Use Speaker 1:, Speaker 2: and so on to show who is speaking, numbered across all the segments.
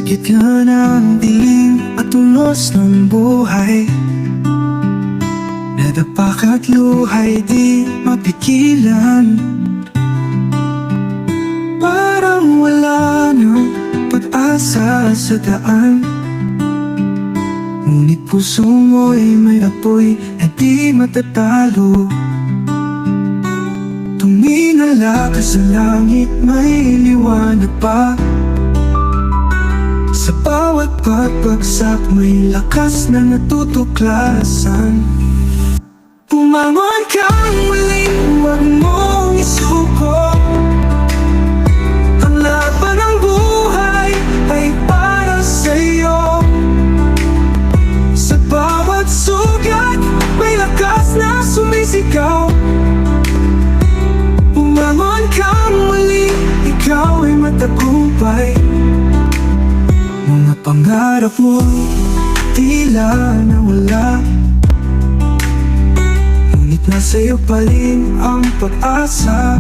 Speaker 1: Gitna ng dilim at unos ng buhay, nadapak at luhay di mapigilan. Parang wala nang pag-asa sa daan, ngunit puso mo'y may apoy na di matatalo. Tumingala ka sa langit, may liwanag pa. Sa bawat pagbagsak may lakas na natutuklasan. Pumangon kang muli, huwag mong isuko. Ang laban ng buhay ay para sa'yo. Sa bawat sugat may lakas na sumisigaw. Pumangon kang muli, ikaw ay matagumpay. Mga pangarap mo tila nawala, ngunit nasa'yo pa rin ang pag-asa.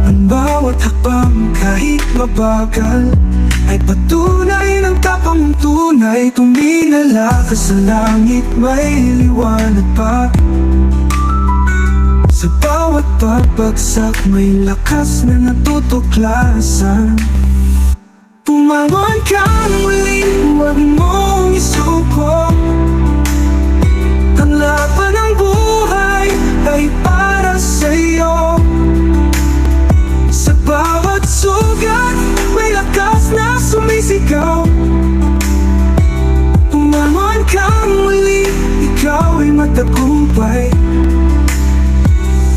Speaker 1: Ang bawat hakbang kahit mabagal ay patunay ng tapang mong tunay. Tumingala ka sa langit, may liwanag pa. Sa bawat pagbagsak may lakas na natutuklasan. Pumangon kang muli, huwag mong isuko. Ang laban ng buhay ay para sa'yo. Sa bawat sugat may lakas na sumisigaw. Pumangon kang muli, ikaw ay matagumpay.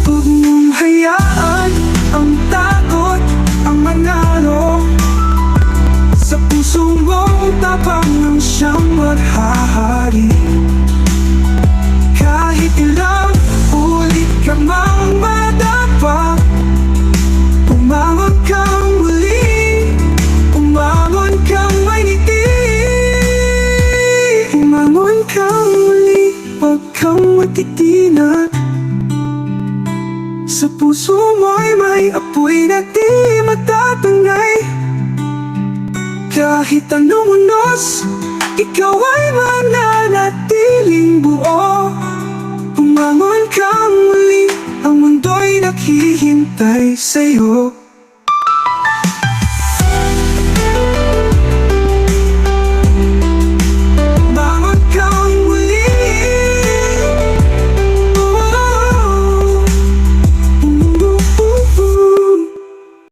Speaker 1: Huwag mong hayaan ang takot ang manalo. Sa puso mong tapang ang siyang maghahari. Kahit ilang ulit ka mang madapa, pumangon kang muli, pumangon kang may ngiti. Pumangon kang muli, huwag kang matitinag. Sa puso mo'y may apoy na di matatangay. Kahit anong unos, ikaw ay mananatiling buo. Pumangon kang muli, ang mundo'y naghihintay sa'yo.